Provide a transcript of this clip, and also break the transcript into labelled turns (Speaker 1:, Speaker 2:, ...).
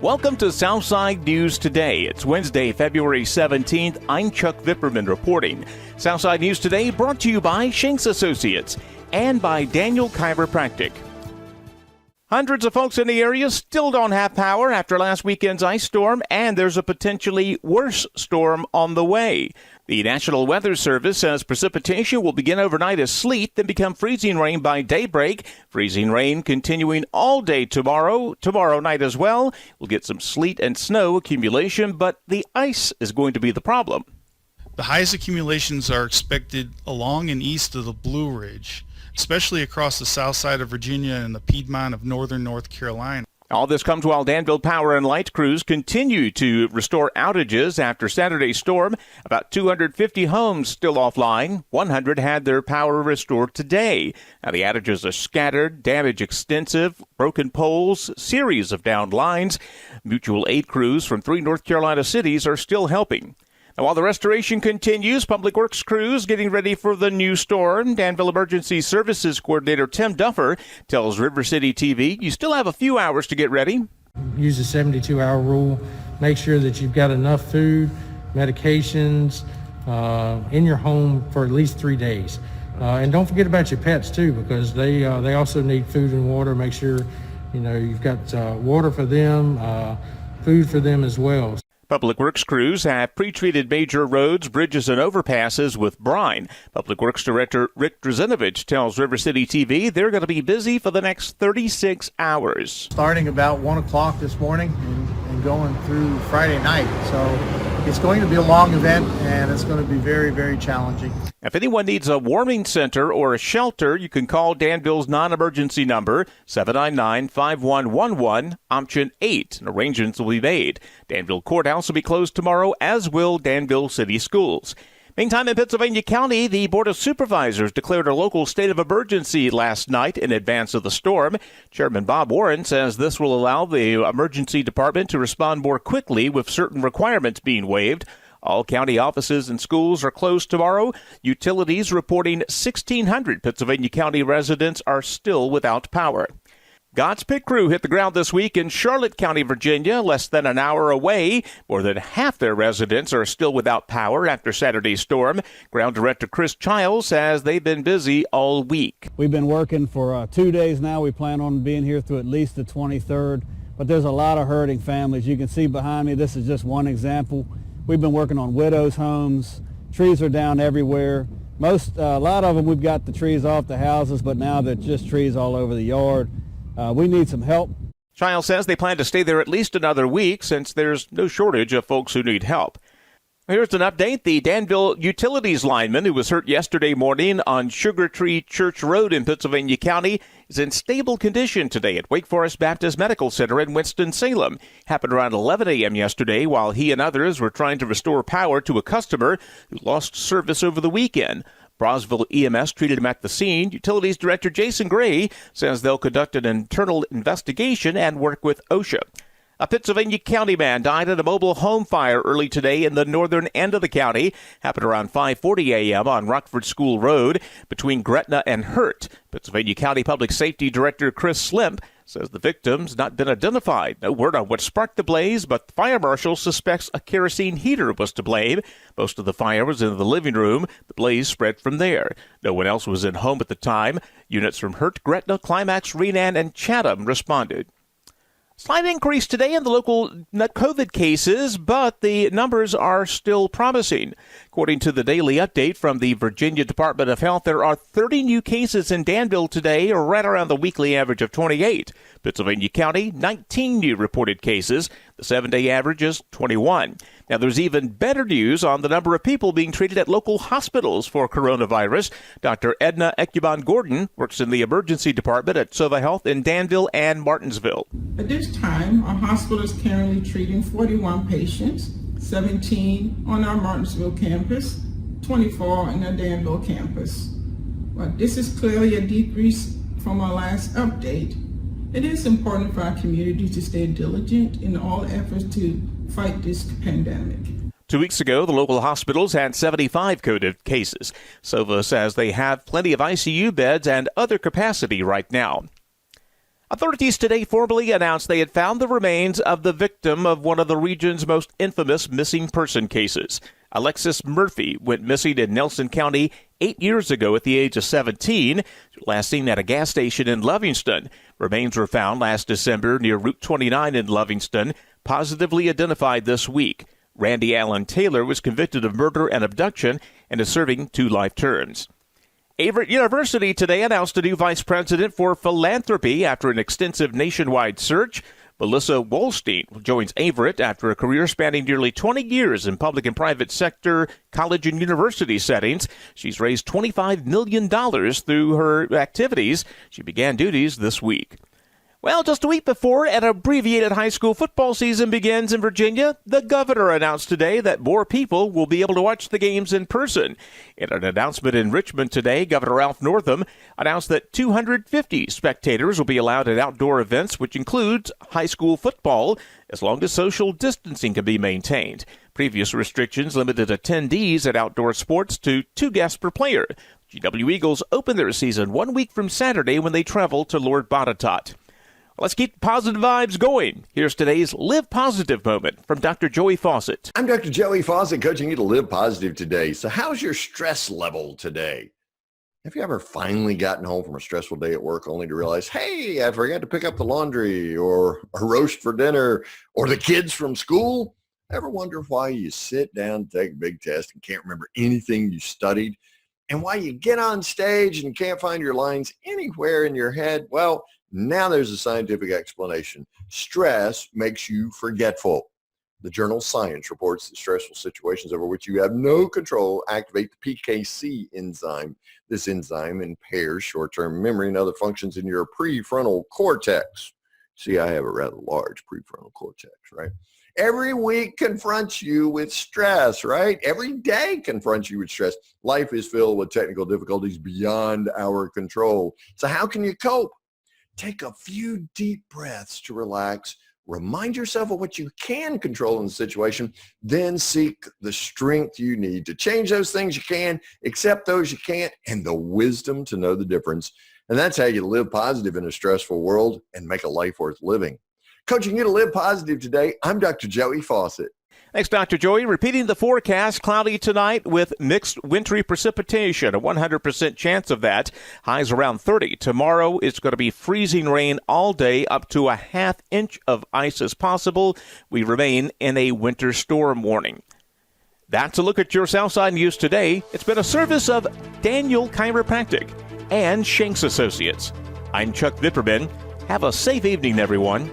Speaker 1: Welcome to Southside News Today. It's Wednesday, February 17th. I'm Chuck Vipperman reporting. Southside News Today brought to you by Shanks Associates and by Daniel Chiropractic. Hundreds of folks in the area still don't have power after last weekend's ice storm, and there's a potentially worse storm on the way. The National Weather Service says precipitation will begin overnight as sleet, then become freezing rain by daybreak. Freezing rain continuing all day tomorrow night as well. We'll get some sleet and snow accumulation, but the ice is going to be the problem.
Speaker 2: The highest accumulations are expected along and east of the Blue Ridge, especially across the south side of Virginia and the Piedmont of northern North Carolina.
Speaker 1: All this comes while Danville Power and Light crews continue to restore outages after Saturday's storm. About 250 homes still offline. 100 had their power restored today. Now, the outages are scattered, damage extensive, broken poles, series of downed lines. Mutual aid crews from 3 North Carolina cities are still helping. Now, while the restoration continues, Public Works crews getting ready for the new storm. Danville Emergency Services Coordinator Tim Duffer tells River City TV, you still have a few hours to get ready.
Speaker 3: Use the 72-hour rule. Make sure that you've got enough food, medications in your home for at least 3 days. And don't forget about your pets, too, because they also need food and water. Make sure, you've got water for them, food for them as well.
Speaker 1: Public Works crews have pre-treated major roads, bridges, and overpasses with brine. Public Works Director Rick Drazinovich tells River City TV they're going to be busy for the next 36 hours.
Speaker 4: Starting about 1 o'clock this morning and going through Friday night. So it's going to be a long event, and it's going to be very, very challenging.
Speaker 1: If anyone needs a warming center or a shelter, you can call Danville's non-emergency number, 799-5111, option 8, and arrangements will be made. Danville Courthouse will be closed tomorrow, as will Danville City Schools. Meantime, in Pittsylvania County, the Board of Supervisors declared a local state of emergency last night in advance of the storm. Chairman Bob Warren says this will allow the emergency department to respond more quickly with certain requirements being waived. All county offices and schools are closed tomorrow. Utilities reporting 1,600 Pennsylvania County residents are still without power. God's Pit Crew hit the ground this week in Charlotte County, Virginia, less than an hour away. More than half their residents are still without power after Saturday's storm. Ground Director Chris Childs says they've been busy all week.
Speaker 5: We've been working for 2 days now. We plan on being here through at least the 23rd. But there's a lot of hurting families. You can see behind me, this is just one example. We've been working on widows' homes. Trees are down everywhere. A lot of them, we've got the trees off the houses, but now they're just trees all over the yard. We need some help.
Speaker 1: Childs says they plan to stay there at least another week since there's no shortage of folks who need help. Here's an update. The Danville Utilities lineman who was hurt yesterday morning on Sugar Tree Church Road in Pennsylvania County is in stable condition today at Wake Forest Baptist Medical Center in Winston-Salem. Happened around 11 a.m. yesterday while he and others were trying to restore power to a customer who lost service over the weekend. Brosville EMS treated him at the scene. Utilities Director Jason Gray says they'll conduct an internal investigation and work with OSHA. A Pennsylvania County man died in a mobile home fire early today in the northern end of the county. Happened around 5:40 a.m. on Rockford School Road between Gretna and Hurt. Pennsylvania County Public Safety Director Chris Slimp says the victim's not been identified. No word on what sparked the blaze, but the fire marshal suspects a kerosene heater was to blame. Most of the fire was in the living room. The blaze spread from there. No one else was in home at the time. Units from Hurt, Gretna, Climax, Renan, and Chatham responded. Slight increase today in the local COVID cases, but the numbers are still promising. According to the daily update from the Virginia Department of Health, there are 30 new cases in Danville today, or right around the weekly average of 28. Pennsylvania County, 19 new reported cases. The 7-day average is 21. Now, there's even better news on the number of people being treated at local hospitals for coronavirus. Dr. Edna Ekuban-Gordon works in the emergency department at Sova Health in Danville and Martinsville.
Speaker 6: At this time, our hospital is currently treating 41 patients, 17 on our Martinsville campus, 24 on our Danville campus. But this is clearly a decrease from our last update. It is important for our community to stay diligent in all efforts to fight this pandemic.
Speaker 1: 2 weeks ago, the local hospitals had 75 COVID cases. Sova says they have plenty of ICU beds and other capacity right now. Authorities today formally announced they had found the remains of the victim of one of the region's most infamous missing person cases. Alexis Murphy went missing in Nelson County 8 years ago at the age of 17, last seen at a gas station in Livingston. Remains were found last December near Route 29 in Livingston, positively identified this week. Randy Allen Taylor was convicted of murder and abduction and is serving 2 life terms. Averett University today announced a new vice president for philanthropy after an extensive nationwide search. Melissa Wolstein joins Averett after a career spanning nearly 20 years in public and private sector, college and university settings. She's raised $25 million through her activities. She began duties this week. Well, just a week before an abbreviated high school football season begins in Virginia, the governor announced today that more people will be able to watch the games in person. In an announcement in Richmond today, Governor Ralph Northam announced that 250 spectators will be allowed at outdoor events, which includes high school football, as long as social distancing can be maintained. Previous restrictions limited attendees at outdoor sports to 2 guests per player. GW Eagles open their season 1 week from Saturday when they travel to Lord Botetourt. Let's keep positive vibes going. Here's today's Live Positive moment from Dr. Joey Fawcett.
Speaker 7: I'm Dr. Joey Fawcett, coaching you to live positive today. So how's your stress level today? Have you ever finally gotten home from a stressful day at work only to realize, hey, I forgot to pick up the laundry or a roast for dinner or the kids from school? Ever wonder why you sit down and take a big test and can't remember anything you studied? And why you get on stage and can't find your lines anywhere in your head? Well, now there's a scientific explanation. Stress makes you forgetful. The journal Science reports that stressful situations over which you have no control activate the PKC enzyme. This enzyme impairs short-term memory and other functions in your prefrontal cortex. See, I have a rather large prefrontal cortex, right? Every week confronts you with stress, right? Every day confronts you with stress. Life is filled with technical difficulties beyond our control. So how can you cope? Take a few deep breaths to relax. Remind yourself of what you can control in the situation. Then seek the strength you need to change those things you can, accept those you can't, and the wisdom to know the difference. And that's how you live positive in a stressful world and make a life worth living. Coaching you to live positive today, I'm Dr. Joey Fawcett.
Speaker 1: Thanks, Dr. Joey. Repeating the forecast, cloudy tonight with mixed wintry precipitation, a 100% chance of that. Highs around 30. Tomorrow, it's going to be freezing rain all day, up to a ½ inch of ice as possible. We remain in a winter storm warning. That's a look at your Southside News today. It's been a service of Daniel Chiropractic and Shanks Associates. I'm Chuck Vipperman. Have a safe evening, everyone.